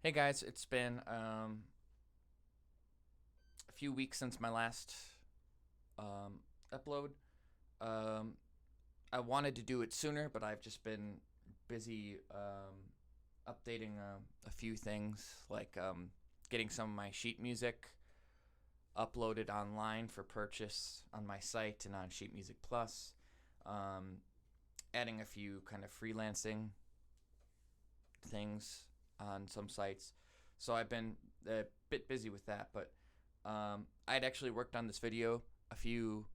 Hey guys, it's been a few weeks since my last upload. Um, I wanted to do it sooner, but I've just been busy updating a few things, like getting some of my sheet music uploaded online for purchase on my site and on Sheet Music Plus. Adding a few kind of freelancing things on some sites. So I've been a bit busy with that, but I'd actually worked on this video a few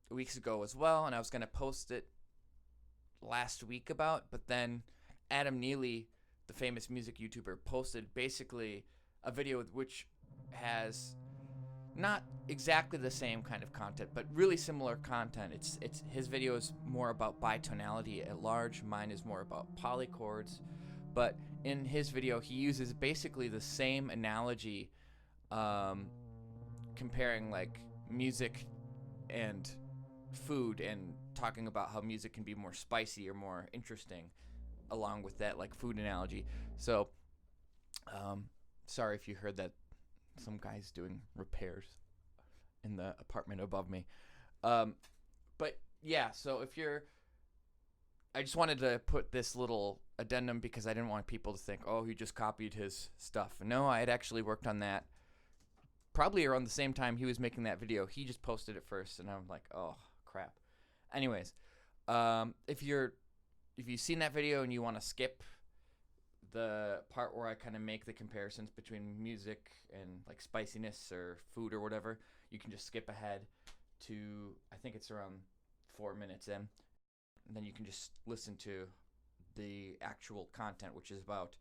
weeks ago as well, and I was going to post it last week but then Adam Neely, the famous music YouTuber, posted basically a video which has not exactly the same kind of content, but really similar content. It's his video is more about bitonality at large. Mine is more about polychords. But in his video, he uses basically the same analogy, comparing like music and food, and talking about how music can be more spicy or more interesting, along with that like food analogy. So, sorry if you heard that. Some guy's doing repairs in the apartment above me. But yeah, so I just wanted to put this little addendum because I didn't want people to think, oh, he just copied his stuff. No, I had actually worked on that probably around the same time he was making that video. He just posted it first, and I'm like, oh, crap. Anyways, if you've seen that video and you want to skip the part where I kind of make the comparisons between music and like spiciness or food or whatever, you can just skip ahead to, I think it's around 4 minutes in, and then you can just listen to the actual content, which is about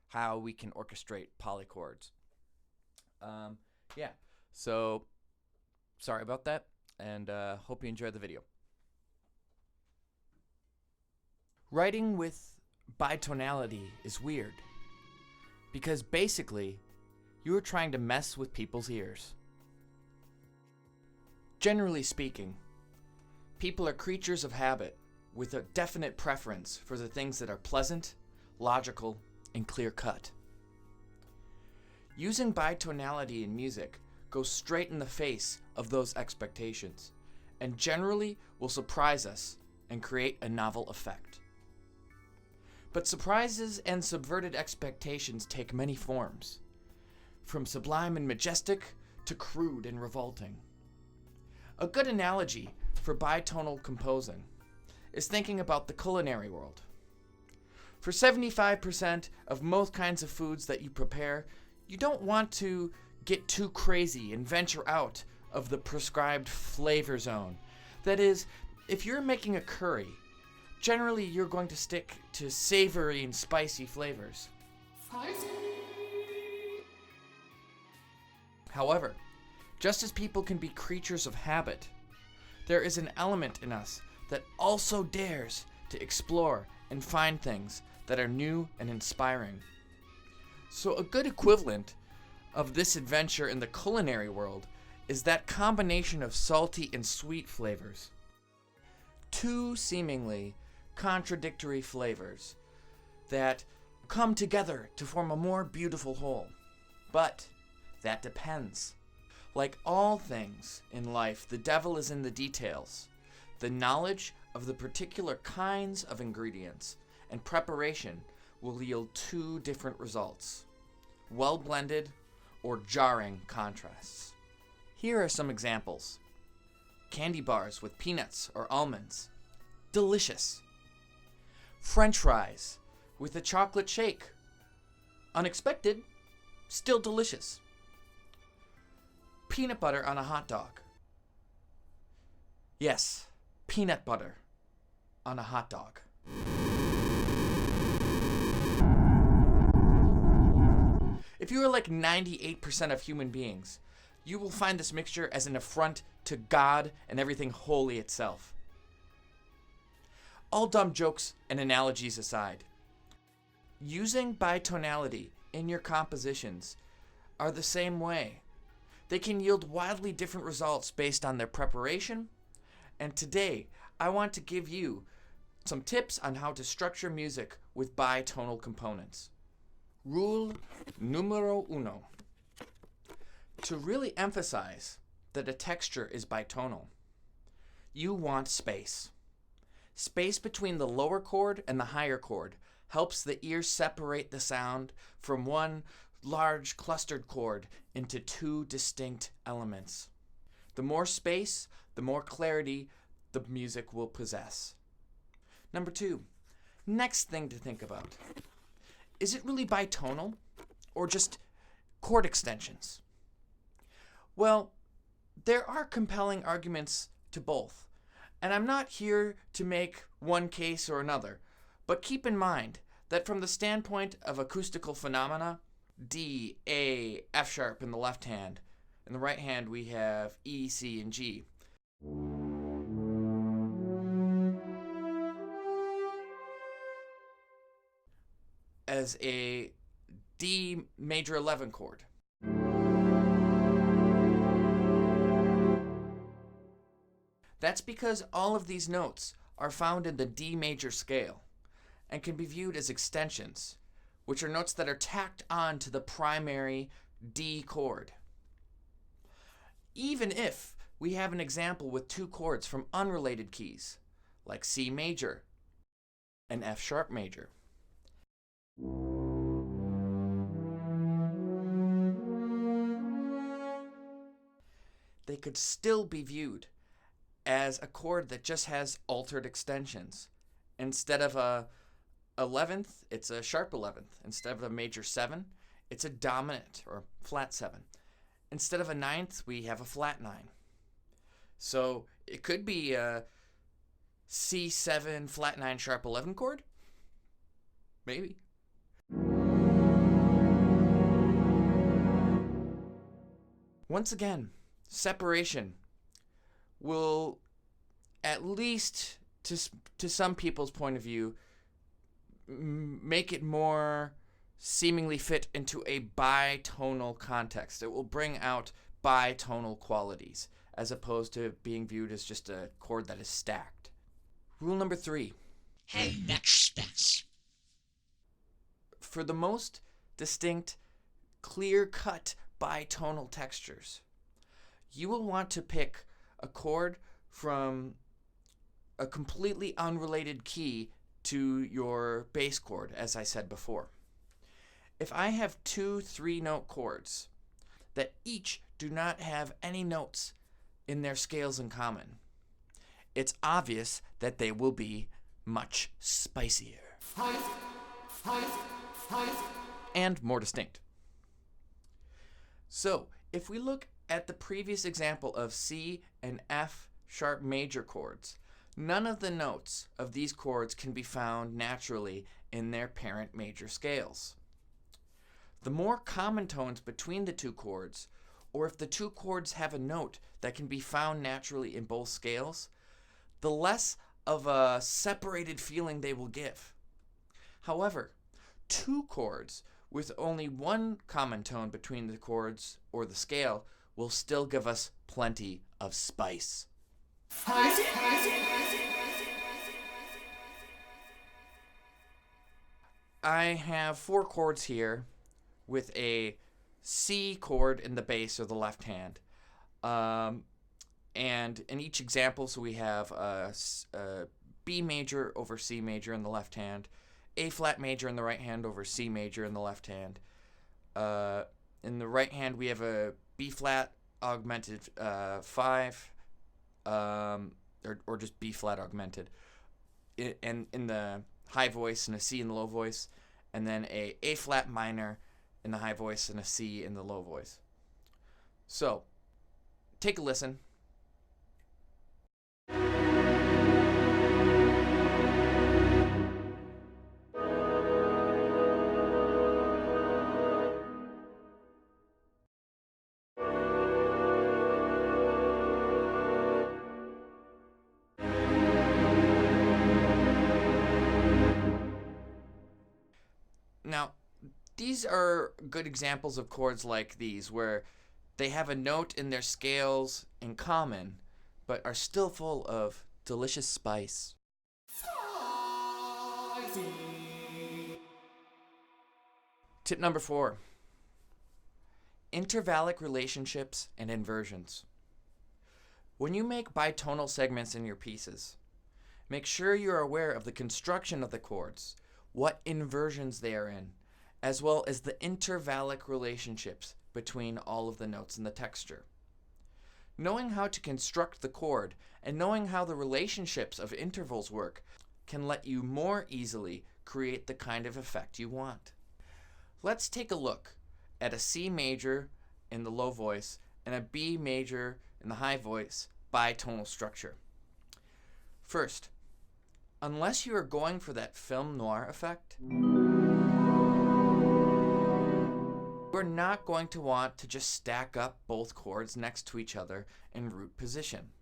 how we can orchestrate polychords. Yeah, so sorry about that, and hope you enjoyed the video. Writing with bitonality is weird, because basically you are trying to mess with people's ears. Generally speaking, people are creatures of habit with a definite preference for the things that are pleasant, logical, and clear-cut. Using bitonality in music goes straight in the face of those expectations, and generally will surprise us and create a novel effect. But surprises and subverted expectations take many forms, from sublime and majestic to crude and revolting. A good analogy for bitonal composing is thinking about the culinary world. For 75% of most kinds of foods that you prepare, you don't want to get too crazy and venture out of the prescribed flavor zone. That is, if you're making a curry, generally you're going to stick to savory and spicy flavors. However, just as people can be creatures of habit, there is an element in us that also dares to explore and find things that are new and inspiring. So a good equivalent of this adventure in the culinary world is that combination of salty and sweet flavors. Two seemingly contradictory flavors that come together to form a more beautiful whole. But that depends. Like all things in life, the devil is in the details. The knowledge of the particular kinds of ingredients and preparation will yield two different results: well blended or jarring contrasts. Here are some examples. Candy bars with peanuts or almonds. Delicious. French fries with a chocolate shake. Unexpected, still delicious. Peanut butter on a hot dog. Yes, peanut butter on a hot dog. If you are like 98% of human beings, you will find this mixture as an affront to God and everything holy itself. All dumb jokes and analogies aside, using bitonality in your compositions are the same way. They can yield wildly different results based on their preparation, and today I want to give you some tips on how to structure music with bitonal components. Rule numero uno. To really emphasize that a texture is bitonal, you want space. Space between the lower chord and the higher chord helps the ear separate the sound from one large clustered chord into two distinct elements. The more space, the more clarity the music will possess. Number 2, next thing to think about. Is it really bitonal or just chord extensions? Well, there are compelling arguments to both, and I'm not here to make one case or another, but keep in mind that from the standpoint of acoustical phenomena, D, A, F sharp in the left hand. In the right hand, we have E, C, and G. As a D major 11 chord. That's because all of these notes are found in the D major scale and can be viewed as extensions, which are notes that are tacked on to the primary D chord. Even if we have an example with two chords from unrelated keys, like C major and F sharp major. They could still be viewed as a chord that just has altered extensions. Instead of a 11th, it's a sharp 11th. Instead of a major 7, it's a dominant or flat 7. Instead of a 9th, we have a flat 9. So it could be a C7 flat 9 sharp 11 chord. Maybe. Once again, separation will, at least to some people's point of view, make it more seemingly fit into a bitonal context. It will bring out bitonal qualities as opposed to being viewed as just a chord that is stacked. Rule number 3. Hey, next. For the most distinct, clear-cut bitonal textures, you will want to pick a chord from a completely unrelated key to your bass chord, as I said before. If I have 2 3-note chords that each do not have any notes in their scales in common, it's obvious that they will be much spicier and more distinct. So, if we look at the previous example of C and F sharp major chords, none of the notes of these chords can be found naturally in their parent major scales. The more common tones between the two chords, or if the two chords have a note that can be found naturally in both scales, the less of a separated feeling they will give. However, two chords with only one common tone between the chords or the scale will still give us plenty of spice. I have 4 chords here with a C chord in the bass or the left hand. And in each example, so we have a B major over C major in the left hand, A flat major in the right hand over C major in the left hand. In the right hand, we have a B flat augmented 5, or just B flat augmented, and in the high voice and a C in the low voice, and then A flat minor in the high voice and a C in the low voice. So, take a listen. Now, these are good examples of chords like these, where they have a note in their scales in common, but are still full of delicious spice. Tip number 4. Intervallic relationships and inversions. When you make bitonal segments in your pieces, make sure you're aware of the construction of the chords, what inversions they are in, as well as the intervallic relationships between all of the notes in the texture. Knowing how to construct the chord and knowing how the relationships of intervals work can let you more easily create the kind of effect you want. Let's take a look at a C major in the low voice and a B major in the high voice bitonal structure. First, unless you are going for that film noir effect, you're not going to want to just stack up both chords next to each other in root position.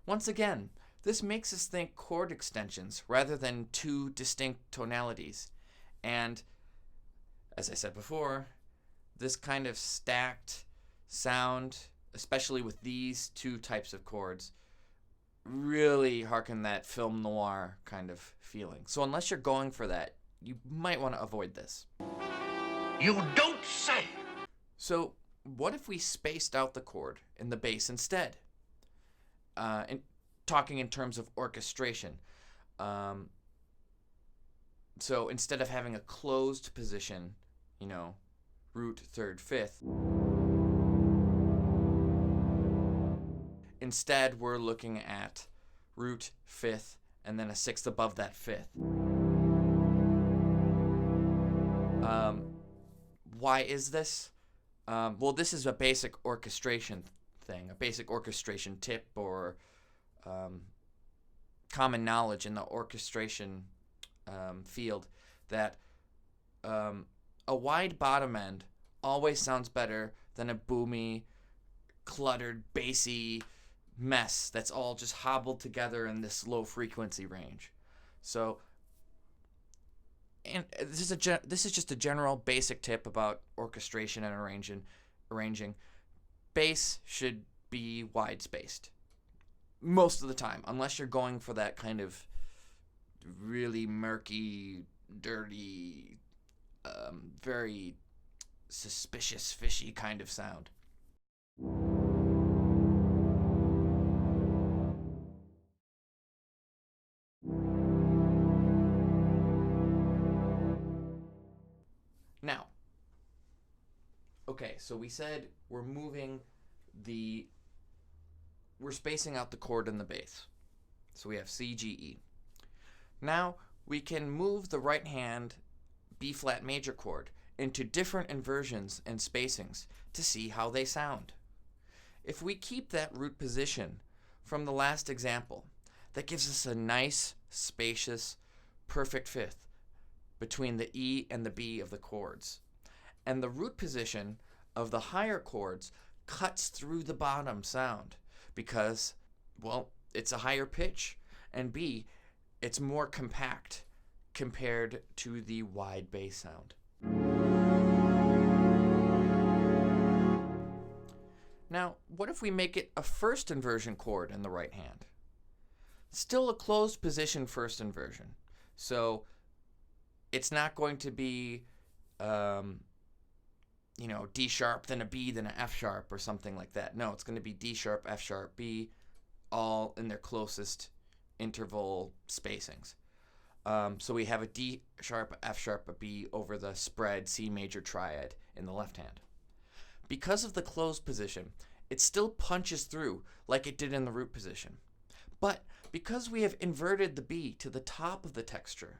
Once again, this makes us think chord extensions rather than two distinct tonalities. And as I said before, this kind of stacked sound, especially with these two types of chords, really harken that film noir kind of feeling. So unless you're going for that, you might want to avoid this. You don't say! So what if we spaced out the chord in the bass instead? Talking in terms of orchestration. So instead of having a closed position, root, third, fifth, instead we're looking at root, fifth, and then a sixth above that fifth. Why is this? Well, this is a basic orchestration thing, a basic orchestration tip or common knowledge in the orchestration field that a wide bottom end always sounds better than a boomy, cluttered, bassy mess that's all just hobbled together in this low frequency range. So, and this is just a general basic tip about orchestration and arranging. Bass should be wide spaced most of the time, unless you're going for that kind of really murky, dirty, very suspicious, fishy kind of sound. Now, okay, so we said we're spacing out the chord in the bass. So we have C, G, E. Now we can move the right hand B flat major chord into different inversions and spacings to see how they sound. If we keep that root position from the last example, that gives us a nice, spacious, perfect fifth between the E and the B of the chords. And the root position of the higher chords cuts through the bottom sound because, well, it's a higher pitch, and B, it's more compact compared to the wide bass sound. Now, what if we make it a first inversion chord in the right hand? Still a closed position first inversion. So it's not going to be, D sharp, then a B, then an F sharp or something like that. No, it's going to be D sharp, F sharp, B, all in their closest interval spacings. So we have a D sharp, F sharp, a B over the spread C major triad in the left hand. Because of the closed position, it still punches through like it did in the root position. But because we have inverted the B to the top of the texture,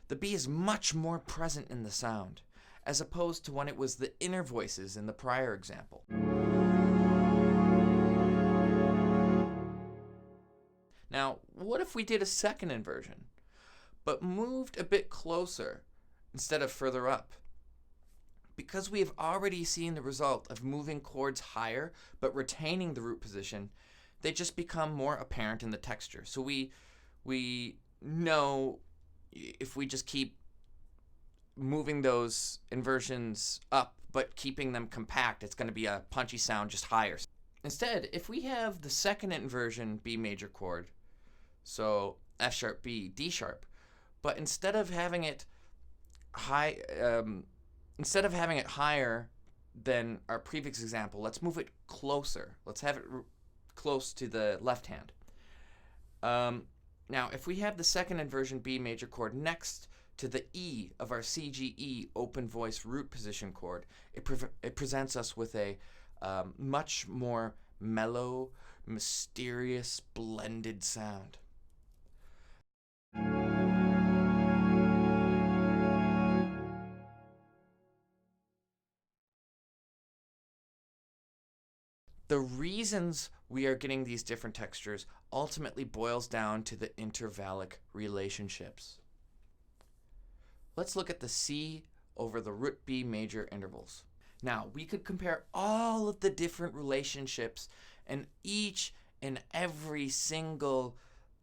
the B is much more present in the sound, as opposed to when it was the inner voices in the prior example. Now, what if we did a second inversion, but moved a bit closer instead of further up? Because we have already seen the result of moving chords higher but retaining the root position, they just become more apparent in the texture. So we know if we just keep moving those inversions up but keeping them compact, it's going to be a punchy sound just higher. Instead, if we have the second inversion B major chord, so F sharp B, D sharp, but instead of having it high, instead of having it higher than our previous example, let's move it closer. Let's have it close to the left hand. Now, if we have the second inversion B major chord next to the E of our CGE open voice root position chord, it presents us with a much more mellow, mysterious, blended sound. The reasons we are getting these different textures ultimately boils down to the intervallic relationships. Let's look at the C over the root B major intervals. Now, we could compare all of the different relationships and each and every single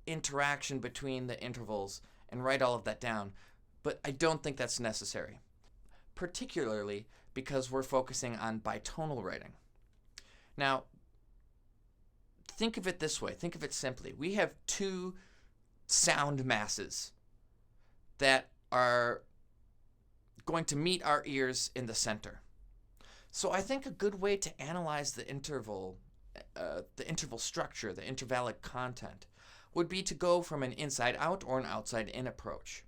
interaction between the intervals and write all of that down, but I don't think that's necessary, particularly because we're focusing on bitonal writing. Now, think of it this way. Think of it simply. We have two sound masses that are going to meet our ears in the center. So I think a good way to analyze the interval structure, the intervallic content, would be to go from an inside-out or an outside-in approach.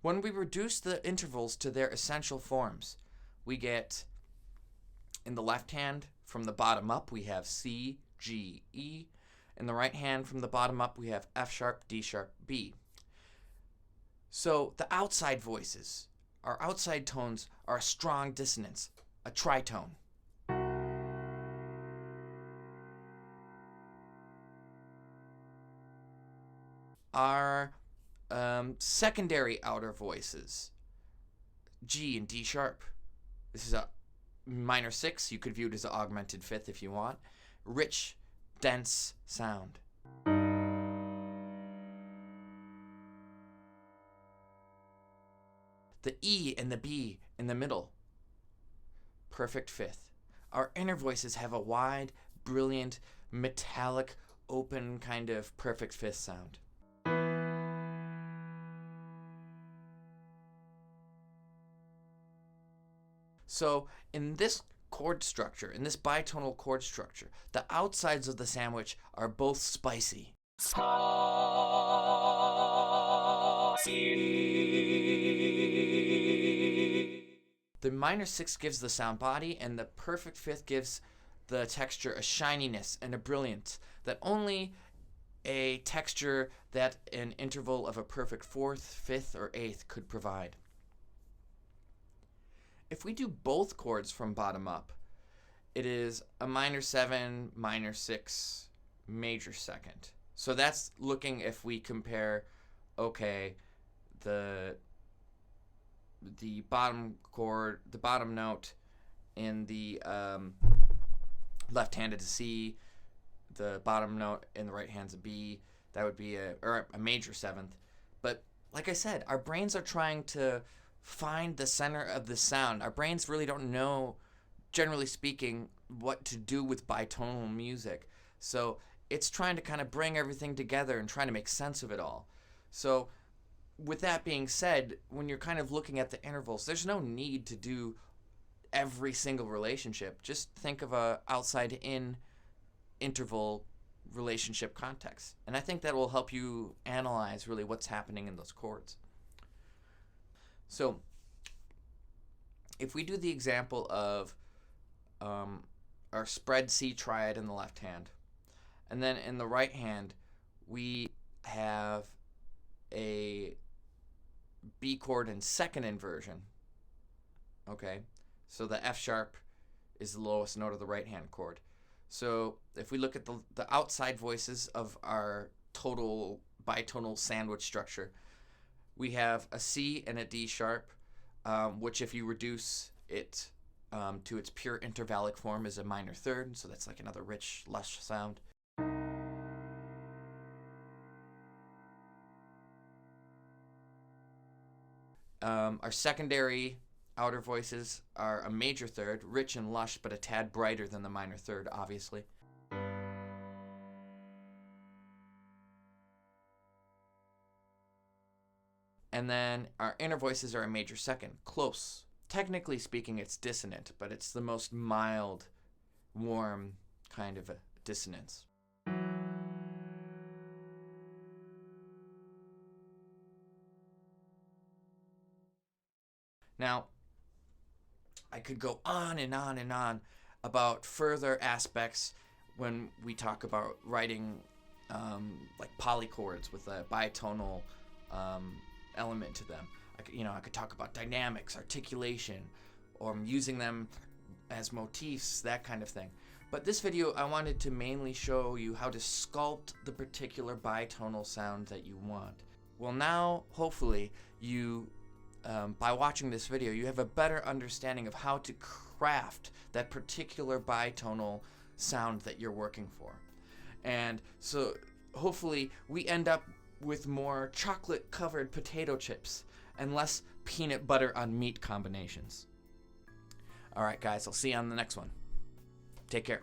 When we reduce the intervals to their essential forms, we get, in the left hand, from the bottom up, we have C, G, E. In the right hand, from the bottom up, we have F sharp, D sharp, B. So the outside voices, our outside tones, are a strong dissonance, a tritone. Our secondary outer voices, G and D sharp. This is a minor 6. You could view it as an augmented fifth if you want. Rich, dense sound. The E and the B in the middle, perfect fifth. Our inner voices have a wide, brilliant, metallic, open kind of perfect fifth sound. So in this chord structure, in this bitonal chord structure, the outsides of the sandwich are both spicy. The minor 6 gives the sound body, and the perfect fifth gives the texture a shininess and a brilliance that only a texture that an interval of a perfect fourth, fifth, or eighth could provide. If we do both chords from bottom up, it is a minor 7, minor 6, major second. So that's looking if we compare, okay, the bottom chord, the bottom note in the left hand is a C, the bottom note in the right hand's a B. That would be a major seventh. But like I said, our brains are trying to find the center of the sound. Our brains really don't know, generally speaking, what to do with bitonal music. So it's trying to kind of bring everything together and trying to make sense of it all. So with that being said, when you're kind of looking at the intervals, there's no need to do every single relationship. Just think of a outside-in interval relationship context. And I think that will help you analyze really what's happening in those chords. So if we do the example of our spread C triad in the left hand, and then in the right hand we have a B chord in second inversion, okay? So the F sharp is the lowest note of the right hand chord. So if we look at the outside voices of our total bitonal sandwich structure, we have a C and a D sharp, which if you reduce it to its pure intervallic form is a minor third, so that's like another rich, lush sound. Our secondary outer voices are a major third, rich and lush, but a tad brighter than the minor third, obviously. And then our inner voices are a major second, close technically speaking, it's dissonant, but it's the most mild, warm kind of a dissonance. Now, I could go on and on and on about further aspects when we talk about writing like polychords with a bitonal element to them. I could talk about dynamics, articulation, or using them as motifs, that kind of thing. But this video, I wanted to mainly show you how to sculpt the particular bitonal sound that you want. Well, now, hopefully, you, by watching this video, you have a better understanding of how to craft that particular bitonal sound that you're working for. And so, hopefully, we end up with more chocolate-covered potato chips and less peanut butter on meat combinations. Alright guys, I'll see you on the next one. Take care.